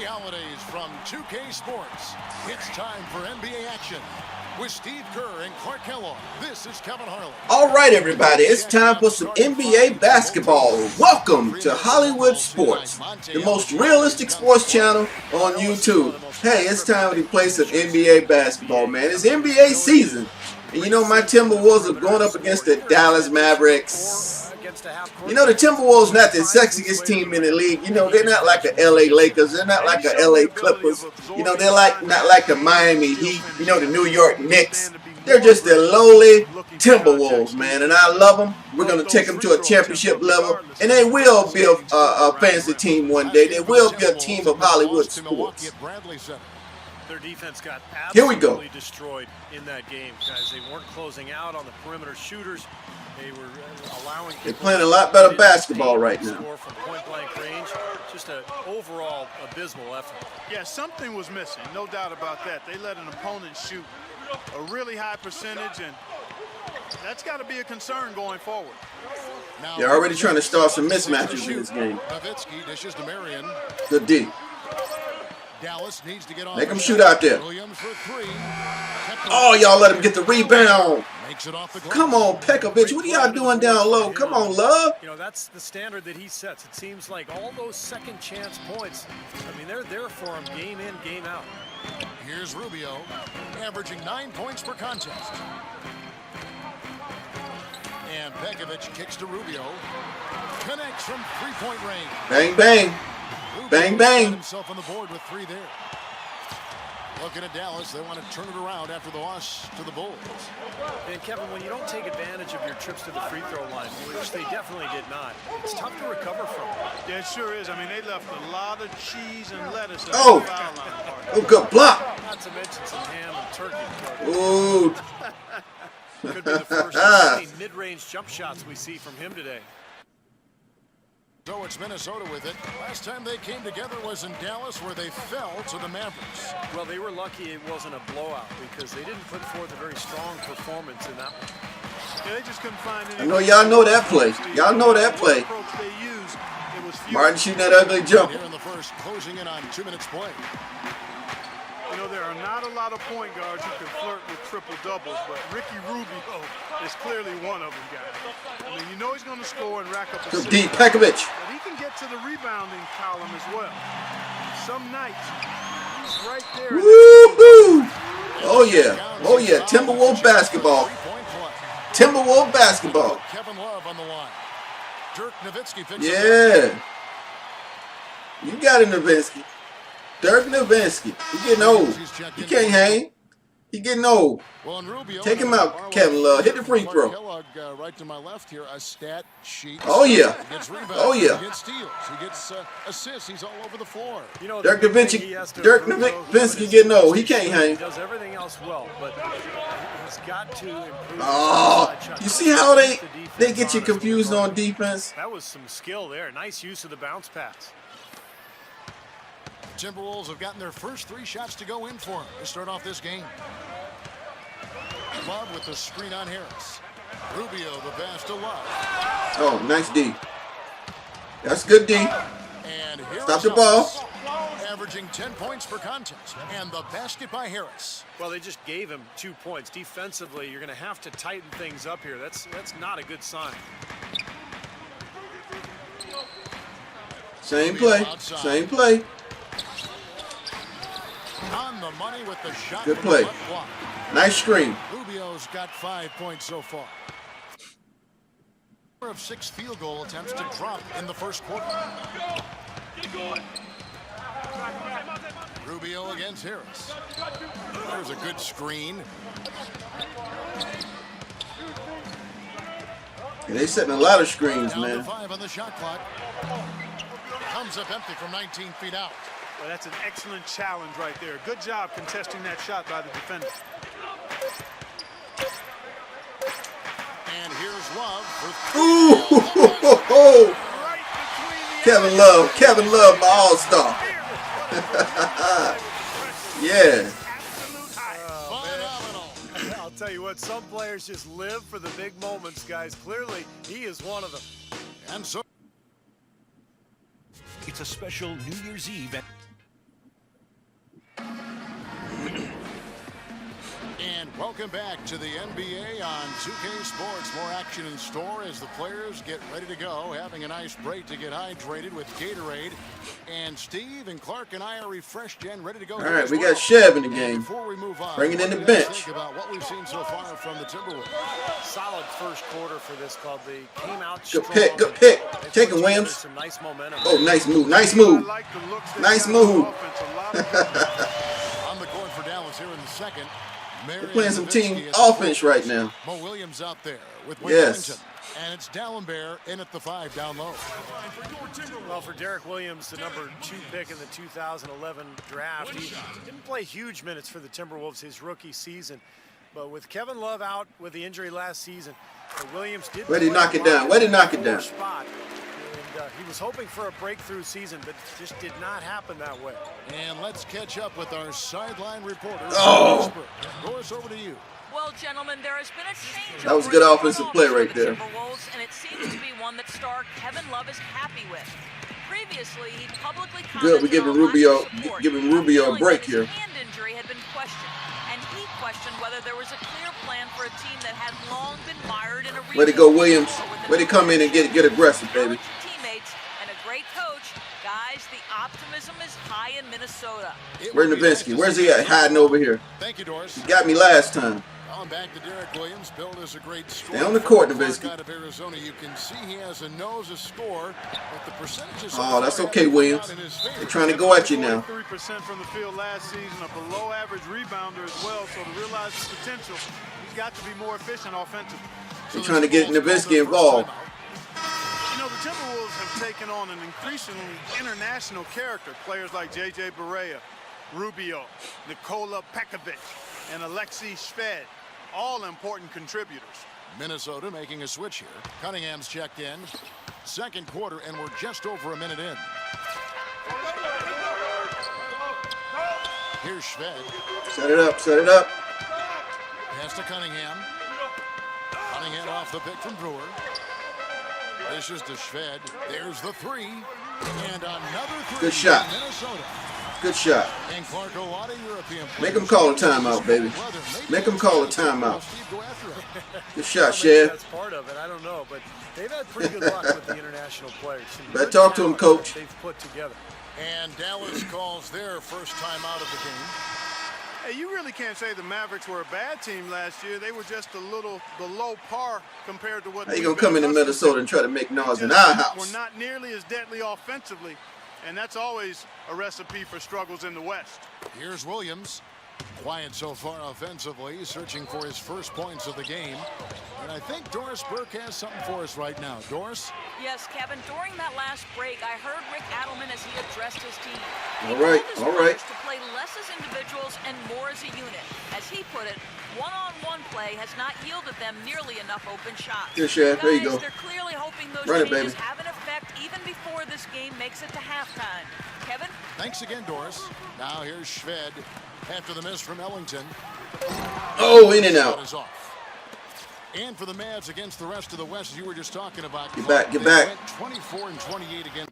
holidays from 2K Sports. It's time for NBA action. With Steve Kerr and Clark Kellogg, this is Kevin Harlan. All right, everybody, it's time for some NBA basketball. Welcome to Hollywood Sports, the most realistic sports channel on YouTube. Hey, it's time to play some NBA basketball, man. It's NBA season. And you know, my Timberwolves are going up against the Dallas Mavericks. You know, the Timberwolves not the sexiest team in the league. You know, they're not like the LA Lakers. They're not like the LA Clippers. You know, they're not like the Miami Heat. You know, the New York Knicks. They're just the lowly Timberwolves, man. And I love them. We're going to take them to a championship level. And they will be a fantasy team one day. They will be a team of Hollywood sports. Their defense got absolutely destroyed in that game, guys. They weren't closing out on the perimeter shooters. They were allowing. They're playing a lot better basketball right now. From point-blank range, just an overall abysmal effort. Yeah, something was missing, no doubt about that. They let an opponent shoot a really high percentage, and that's got to be a concern going forward. They're already trying to start some mismatches in this game. Good D. Dallas needs to get on. Make him shoot out there. Oh, y'all let him get the rebound. Come on, Pekovic. What are y'all doing down low? Come on, Love. You know, that's the standard that he sets. It seems like all those second chance points, I mean, they're there for him game in, game out. Here's Rubio, averaging 9 points per contest. And Pekovic kicks to Rubio. Connects from three-point range. Bang, bang. Bang, bang. Himself on the board with 3 there. Looking at Dallas, they want to turn it around after the loss to the Bulls. And Kevin, when you don't take advantage of your trips to the free throw line, which they definitely did not, it's tough to recover from. Yeah, it sure is. I mean, they left a lot of cheese and lettuce. Oh, good block. Not to mention some ham and turkey. Ooh. Could be the first of many mid-range jump shots we see from him today. So it's Minnesota with it. Last time they came together was in Dallas, where they fell to the Mavericks. Well, they were lucky it wasn't a blowout because they didn't put forth a very strong performance in that one. Yeah, they just couldn't find any. I know y'all know that play. Y'all know that play. Martin shooting that ugly jumper. Here in the first, closing in on 2 minutes play. You know, there are not a lot of point guards who can flirt with triple-doubles, but Ricky Rubio is clearly one of them, guys. I mean, you know he's going to score and rack up a good D, Pekovic. But he can get to the rebounding column as well. Some nights, he's right there. Woo-hoo! Oh, yeah. Oh, yeah. Timberwolves basketball. Timberwolves basketball. Kevin Love on the line. Dirk Nowitzki picks yeah. You got it, Nowitzki. Dirk Nowitzki. He getting old. He can't hang. He getting old. Take him out, Kevin Love. Hit the free throw. Right to my left here, a stat sheet. Oh, yeah. Oh, yeah. He gets steals. He gets assists. He's all over the floor. You know, Dirk Nowitzki getting old. He can't hang. He does everything else well, but he's got to improve. Oh, you see how they get you confused on defense? That was some skill there. Nice use of the bounce pass. Timberwolves have gotten their first 3 shots to go in for him to start off this game. Love with the screen on Harris. Rubio the pass to Love. Oh, nice D. That's good D. And stop the ball. Averaging 10 points per contest. And the basket by Harris. Well, they just gave him 2 points. Defensively, you're going to have to tighten things up here. That's not a good sign. Same play. Same play. On the money with the shot. Good play. Nice screen. Rubio's got 5 points so far. Of 6 field goal attempts to drop in the first quarter. Rubio against Harris. There's a good screen. Yeah, they setting a lot of screens, Down man. to 5 on the shot clock. Comes up empty from 19 feet out. Well, that's an excellent challenge right there. Good job contesting that shot by the defender. And here's Love for Ooh, Kevin Love, my all-star. Yeah. I'll tell you what, some players just live for the big moments, guys. Clearly, he is one of them. And so It's a special New Year's Eve. Welcome back to the NBA on 2K Sports. More action in store as the players get ready to go, having a nice break to get hydrated with Gatorade. And Steve and Clark and I are refreshed and ready to go. All right, we got Chev in the game. Before we move on, bringing in the bench. Think about what we've seen so far from the Timberwolves. Solid first quarter for this club. They came out Good strong. pick, good pick. Taking Williams. Some nice momentum. Oh, nice move, nice move. Nice move. On the court for Dallas here in the second. They're playing some team offense right now. Mo Williams out there with Yes. Washington. And it's Dallenberg in at the 5 down low. Well, for Derek Williams, the number 2 pick in the 2011 draft, he didn't play huge minutes for the Timberwolves his rookie season. But with Kevin Love out with the injury last season, Williams did. Where'd he knock it down? Where'd he knock it down? Spot. And he was hoping for a breakthrough season, but it just did not happen that way. And let's catch up with our sideline reporter. Oh. Doris, over to you. Well, gentlemen, there has been a change. That was good offensive play right there. And it seems to be one that star Kevin Love is happy with. Previously, he publicly Good, we're giving Rubio a break here. His hand injury had been questioned, and he questioned whether there was a clear plan for a team that had long been mired in a Way to go, Williams. Way to come in and get aggressive, baby. Teammates and a great coach. Guys, the optimism is high in Minnesota. Where's Nowitzki? Where's he at? Hiding over here. Thank you, Doris. He got me last time. On back to Derek Williams. Build is a great score. Stay on the court, Nowitzki. Out of Arizona, you can see he has a nose to score, but the percentages. Oh, that's okay, Williams. They're trying to go at you now. 3% from the field last season, a below-average rebounder as well. So to realize his potential, he's got to be more efficient offensively. They're trying to get Nowitzki involved. You know, the Timberwolves have taken on an increasingly international character. Players like J.J. Barea, Rubio, Nikola Pekovic, and Alexei Shved. All important contributors. Minnesota making a switch here. Cunningham's checked in. Second quarter, and we're just over a minute in. Here's Shved. Set it up, set it up. Pass to Cunningham. Cunningham off the pick from Brewer. This is to Shved. There's the 3. And another 3. Good shot. Minnesota. Good shot. And Clark, a lot of European Make him call a timeout, baby. Make him call a timeout. Good shot, Chef. That's part of it. I don't know, but they've had pretty good luck with the international players. Better talk to him, coach. They've put together. And Dallas calls their first time out of the game. Hey, you really can't say the Mavericks were a bad team last year. They were just a little below par compared to what. How you gonna come into Minnesota and try to make noise in our house? We're not nearly as deadly offensively, and that's always a recipe for struggles in the West. Here's Williams. Quiet so far offensively, searching for his first points of the game. And I think Doris Burke has something for us right now. Doris? Yes, Kevin, during that last break, I heard Rick Adelman as he addressed his team. All right, all right. To play less as individuals and more as a unit. As he put it, one-on-one play has not yielded them nearly enough open shots. Here, Chef, there you go. They're clearly hoping those Run it, changes baby. have an effect even before this game makes it to halftime. Kevin? Thanks again, Doris. Now here's Shved after the miss from Ellington. Oh, in and out. Is off. And for the Mavs against the rest of the West, as you were just talking about. Get back, get back. 24 and 28 again.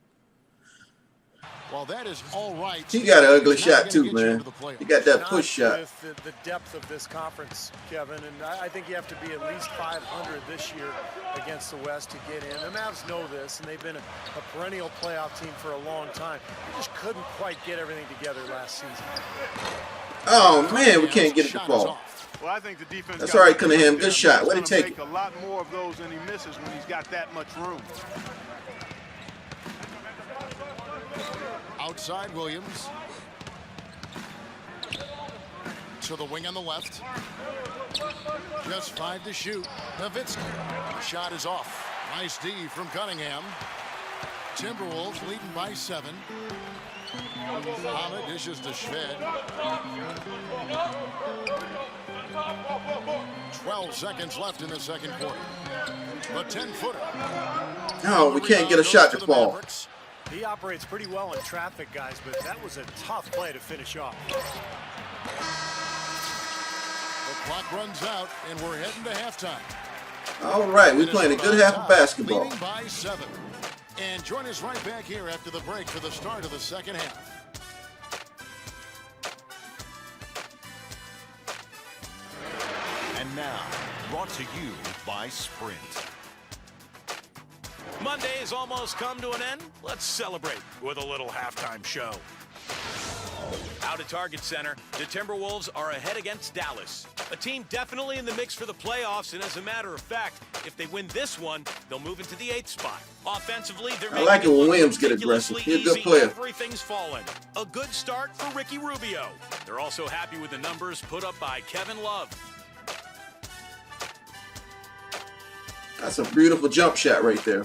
Well, that is all right. He got an ugly shot too, man. He got that push shot. With the depth of this conference, Kevin, and I think you have to be at least 500 this year against the West to get in. The Mavs know this, and they've been a perennial playoff team for a long time. They just couldn't quite get everything together last season. Oh man, we can't get it to fall. Well, I think the defense. That's all right, Cunningham. Good shot. Way to take it. A lot more of those than he misses when he's got that much room. Outside Williams. To the wing on the left. Just 5 to shoot. Nowitzki. Shot is off. Nice D from Cunningham. Timberwolves leading by 7. Hamid dishes to Shved. 12 seconds left in the second quarter. The 10-footer. No, we can't get a shot to fall. He operates pretty well in traffic, guys, but that was a tough play to finish off. The clock runs out, and we're heading to halftime. All right, we're playing a good half of basketball. Leading by 7. And join us right back here after the break for the start of the second half. And now, brought to you by Sprint. Monday has almost come to an end. Let's celebrate with a little halftime show. Out at Target Center, the Timberwolves are ahead against Dallas. A team definitely in the mix for the playoffs, and as a matter of fact, if they win this one, they'll move into the 8th spot. Offensively, they're I like it when Williams get aggressive. He's a good player. Everything's fallen. A good start for Ricky Rubio. They're also happy with the numbers put up by Kevin Love. That's a beautiful jump shot right there.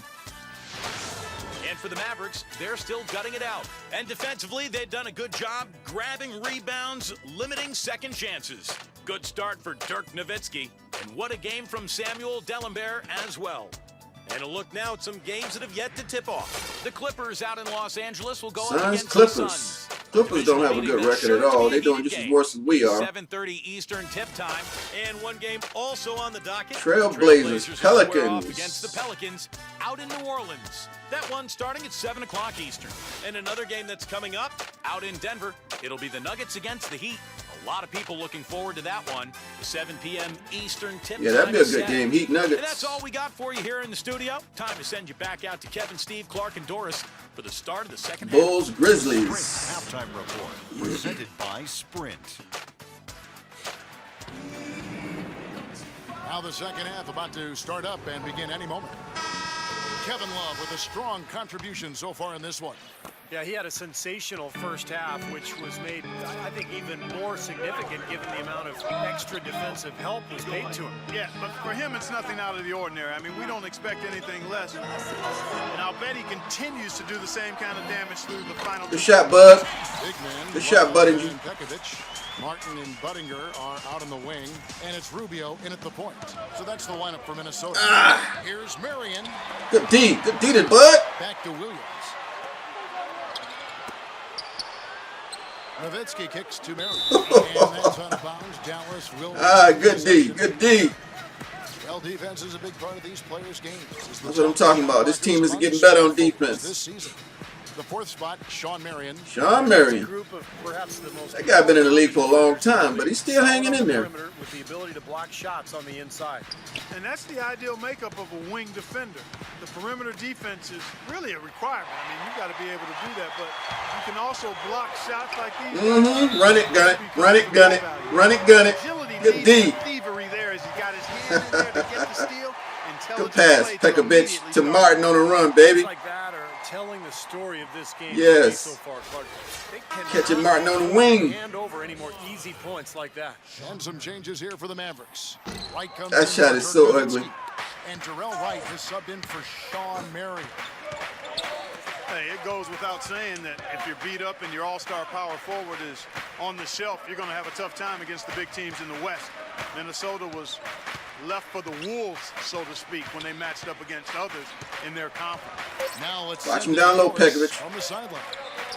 And for the Mavericks, they're still gutting it out. And defensively, they've done a good job grabbing rebounds, limiting second chances. Good start for Dirk Nowitzki. And what a game from Samuel Delembert as well. And a look now at some games that have yet to tip off. The Clippers out in Los Angeles will go up against the Suns. Clippers don't have a good record at all. They're doing just as worse as we are. 7:30 Eastern tip time. And one game also on the docket. Trailblazers, Pelicans. Against the Pelicans out in New Orleans. That one starting at 7 o'clock Eastern. And another game that's coming up out in Denver. It'll be the Nuggets against the Heat. A lot of people looking forward to that one. The 7 p.m. Eastern tip. Yeah, that'd be a good game. Heat Nuggets. And that's all we got for you here in the studio. Time to send you back out to Kevin, Steve, Clark, and Doris for the start of the second half. Bulls, Grizzlies. Sprint halftime report presented by Sprint. Now the second half about to start up and begin any moment. Kevin Love with a strong contribution so far in this one. Yeah, he had a sensational first half, which was made, I think, even more significant given the amount of extra defensive help was paid to him. Yeah, but for him, it's nothing out of the ordinary. I mean, we don't expect anything less. And I'll bet he continues to do the same kind of damage through the final. Good shot, Bud. Big man. Good shot, Budinger. Martin and Budinger are out on the wing, and it's Rubio in at the point. So that's the lineup for Minnesota. Here's Marion. Good D. Good D to Bud. Back to Williams. Nowitzki kicks to Marion. And that's out of bounds. Dallas will. Good D. Good D. Well, defense is a big part of these players' games. That's what I'm talking about. This team is getting better on defense. This season. The 4th spot, Sean Marion. Sean Marion. Group of perhaps the most That guy been in the league for a long time, but he's still hanging in there. With the ability to block shots on the inside. And that's the ideal makeup of a wing defender. The perimeter defense is really a requirement. I mean, you got to be able to do that, but you can also block shots like these. Run it, gun it. Run it, gun it. Run it, gun it. Good D. Thievery there as he got his hand in there to get the steal. Good pass. Pekovic to Martin on the run, baby. Like that are telling the story of this game Yes. so far, Clark. Catching Martin on the wing. Hand over any more easy points like that. And some changes here for the Mavericks. Wright comes That in shot for is so Dirk ugly. Nowitzki. And Terrell Wright has subbed in for Sean Marion. Hey, it goes without saying that if you're beat up and your all-star power forward is on the shelf, you're going to have a tough time against the big teams in the West. Minnesota was left for the wolves, so to speak, when they matched up against others in their conference. Now let's Watch him down low, Pekovic. on the sideline.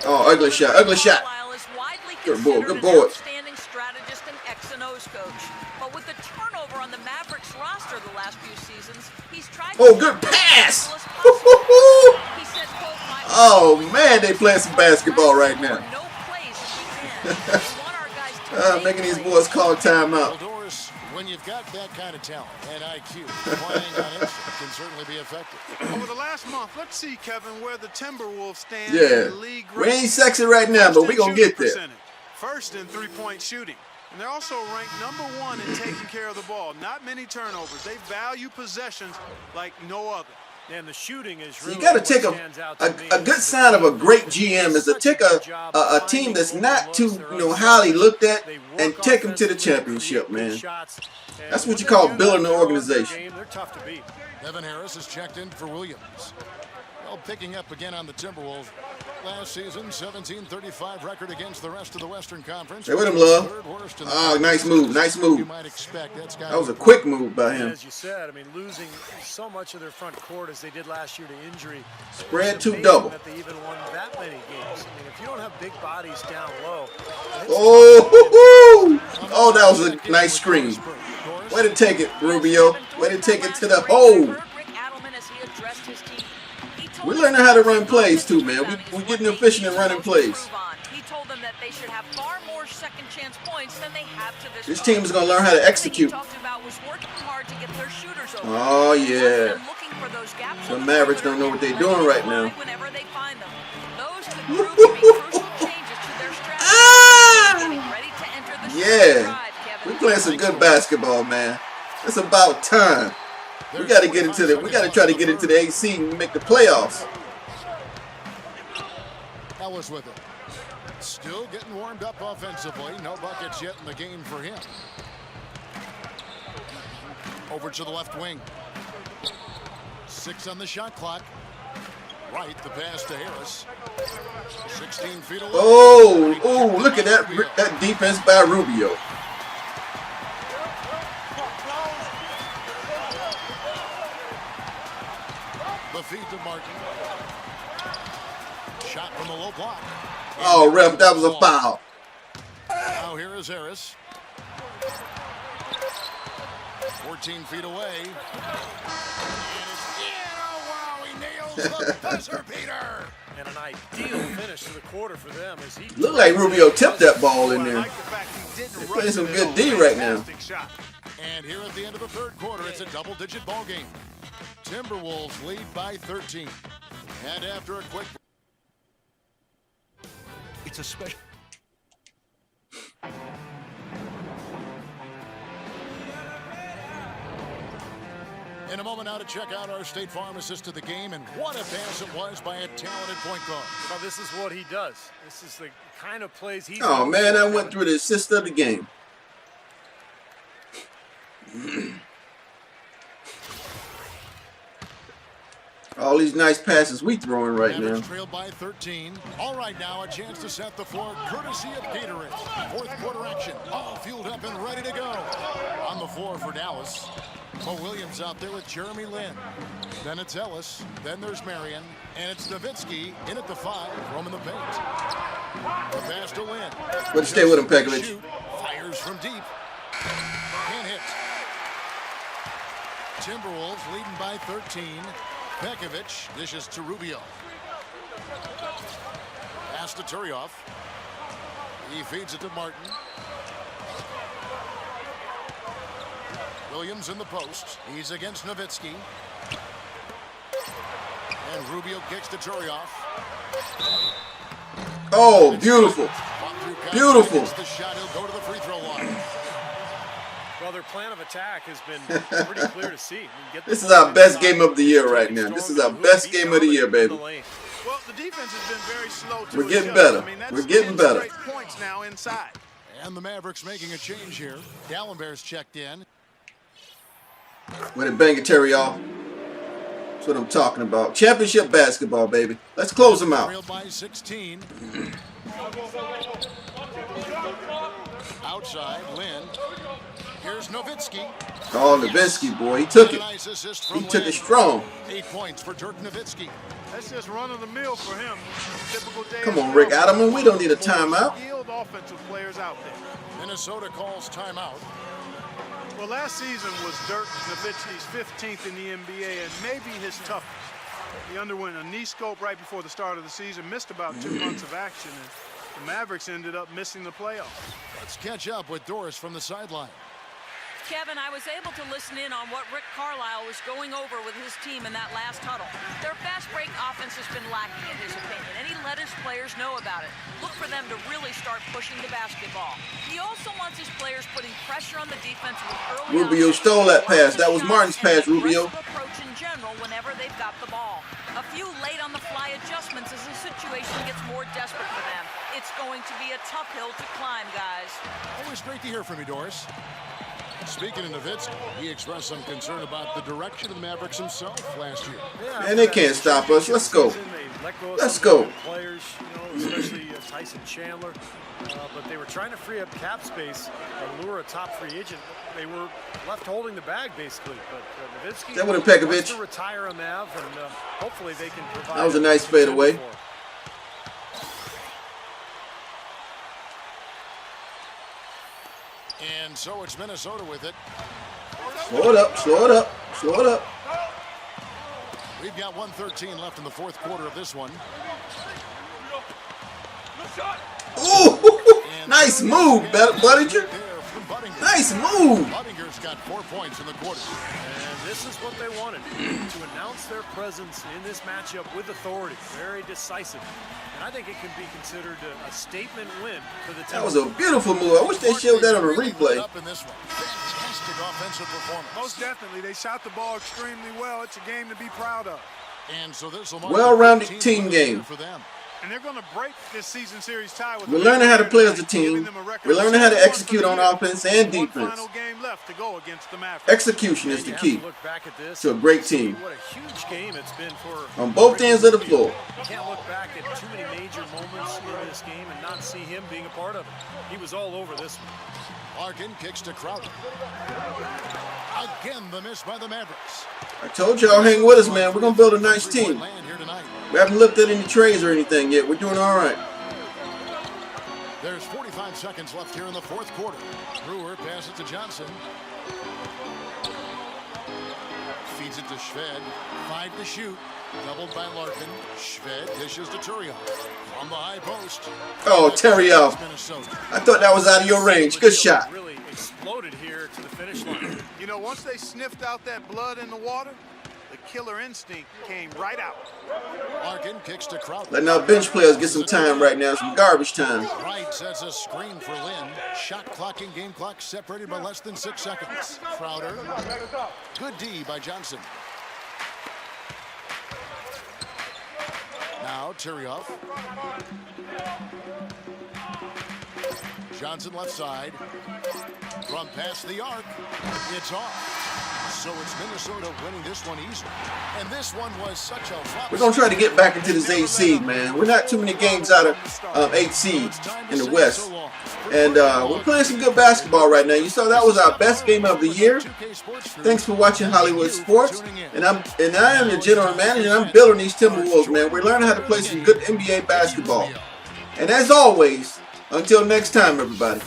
Oh, ugly shot. Ugly shot. Carlisle is widely Good boy, considered good an boy. outstanding strategist and X and O's coach. But with the turnover on the Mavericks roster the last few seasons, he's tried to Oh, be good as pass. flexible as possible. He said, quote, "My Oh, man, they playing some basketball right now. no plays if we can. We want our guys to Making these boys call timeout. Well, Doris, when you've got that kind of talent and IQ, playing on instinct can certainly be effective. Over the last month, let's see, Kevin, where the Timberwolves stand Yeah. in the league. We ain't sexy right now, but we gonna get there. Percentage. First in three-point shooting. And they're also ranked #1 in taking care of the ball. Not many turnovers. They value possessions like no other. And the shooting is So really you got to what take stands out to me. a good sign of a great GM is to take a team that's not too highly looked at and take them to the championship, man. That's what you call building an organization. They're tough to beat. Evan Harris is checked in for Williams. Well, picking up again on the Timberwolves. Last season, 17-35 record against the rest of the Western Conference. Hey, with him, Love. Third worst in the Oh, nice move, nice You move. might expect that's got That was a quick move by him. As you said, I mean, losing so much of their front court as they did last year to injury. Spread It's two amazing double. That they even won that many games. I mean, if you don't have big bodies down low. Oh, oh, that was a nice screen. Way to take it, Rubio. Way to take it to the hole. We're learning how to run plays too, man. We're getting efficient at running plays. He told them that they should have far more second chance points than they have to this. This team is going to learn how to execute. Talked about was working hard to get their shooters open. Oh, yeah. The Mavericks don't know what they're doing right now. Whenever they find them. Those could prove to be crucial changes to their strategy. Getting ready to enter the Yeah. We're playing some good basketball, man. It's about time. We got to get into the. We got to try to get into the AC and make the playoffs. Ellis with it. Still getting warmed up offensively. No buckets yet in the game for him. Over to the left wing. 6 on the shot clock. Right, the pass to Harris. 16 feet away. Oh, look at that defense by Rubio. The feed to Martin. Shot from the low block. Oh, ref, that was a foul. Now here is Harris. 14 feet away. Oh, wow, he nails the buzzer beater. And an ideal finish to the quarter for them as he Looked like Rubio tipped that ball in there. He's playing some good D right now. And here at the end of the third quarter, it's a double-digit ball game. Timberwolves lead by 13. And after a quick... It's a special. In a moment now to check out our State Farm assist to the game, and what a pass it was by a talented point guard. Well, this is what he does. This is the kind of plays he's... Oh, man, I went through the assist of the game. All these nice passes we throwing right now. Trailed by 13. All right, now a chance to set the floor, courtesy of Gatorade. Fourth quarter action, all fueled up and ready to go. On the floor for Dallas. Mo Williams out there with Jeremy Lin. Then it's Ellis. Then there's Marion. And it's Nowitzki in at the 5, roaming the paint. The pass to Lin. But stay with him, Pekovic. Fires from deep. Can't hit. Timberwolves leading by 13. Pekovic dishes to Rubio. Pass to Turioff. He feeds it to Martin. Williams in the post. He's against Nowitzki. And Rubio kicks to Turioff. Oh, beautiful. Beautiful. The shot, he'll go to the free throw line. Well, their plan of attack has been pretty clear to see. This is our best game of the year right now. This is our best game of the year, baby. Well, the defense has been very slow to We're getting adjust. better. I mean, that's We're getting 10 better. straight points now inside. And the Mavericks making a change here. Gallenberg's checked in. When it bang a Terry off. That's what I'm talking about. Championship basketball, baby. Let's close them out. Trailed by 16. Outside, Lin. Here's Nowitzki. Oh, Nowitzki, boy. He took it. He took it strong. 8 points for Dirk Nowitzki. That's just run of the mill for him. Typical day. Come on, Rick Adelman. We don't need a timeout. Skilled offensive players out there. Minnesota calls timeout. Well, last season was Dirk Nowitzki's 15th in the NBA and maybe his toughest. He underwent a knee scope right before the start of the season, missed about 2 months of action, and the Mavericks ended up missing the playoffs. Let's catch up with Doris from the sideline. Kevin, I was able to listen in on what Rick Carlisle was going over with his team in that last huddle. Their fast break offense has been lacking, in his opinion, and he let his players know about it. Look for them to really start pushing the basketball. He also wants his players putting pressure on the defense with early Rubio stole that pass. That was Martin's pass, Rubio. Approach in general whenever they've got the ball. A few late on the fly adjustments as the situation gets more desperate for them. It's going to be a tough hill to climb, guys. Always great to hear from you, Doris. Speaking of Nowitzki, he expressed some concern about the direction of the Mavericks himself last year. Man, they can't stop us. Let's go. Let's go. Players, especially Tyson Chandler, but they were trying to free up cap space and lure a top free agent. They were left holding the bag basically. But Nowitzki That wasn't Pekovic. wants to retire a Mav, and hopefully they can provide. That was a nice fadeaway. And so it's Minnesota with it. Slow it up. Slow it up. Slow it up. We've got 1:13 left in the fourth quarter of this one. Ooh! Nice move, Budinger. Nice move. Buddinger's got 4 points in the quarter. And this is what they wanted, to announce their presence in this matchup with authority. Very decisive. And I think it can be considered a statement win for the team. That was a beautiful move. I wish they showed that on a replay. Up in this one. Fantastic offensive performance. Most definitely. They shot the ball extremely well. It's a game to be proud of. And so this will well-rounded team game. for them. And they're going to break this season series tie with. We're learning how to play as a team. We're learning how to execute on offense and defense. Final game left to go against the Mavericks. Execution is the key to a great team What a huge game it's been for on both ends of the floor. You can't look back at too many major moments in this game and not see him being a part of it. He was all over this one. Larkin kicks to Crowder. Again, the miss by the Mavericks. I told y'all, hang with us, man. We're going to build a nice team. We haven't looked at any trades or anything yet. We're doing all right. There's 45 seconds left here in the fourth quarter. Brewer passes to Johnson. Feeds it to Shved. 5 to shoot. Doubled by Larkin. Shved dishes to Turioff. On the high post. Oh, Turioff. I thought that was out of your range. Good shot. Really exploded here to the finish line. You know, once they sniffed out that blood in the water, the killer instinct came right out. Larkin kicks to Crowder. Letting our bench players get some time right now, some garbage time. Wright sets a screen for Lynn. Shot clock and game clock separated by less than 6 seconds. Crowder. Good D by Johnson. Now Turioff. Johnson left side. From past the arc. It's off. So it's Minnesota winning this one easily. And this one was such a flop. We're going to try to get back into this 8 seed, man. We're not too many games out of 8 seeds in the West. And we're playing some good basketball right now. You saw that was our best game of the year. Thanks for watching Hollywood Sports. And I am your general manager, and I'm building these Timberwolves, man. We're learning how to play some good NBA basketball. And as always, until next time, everybody.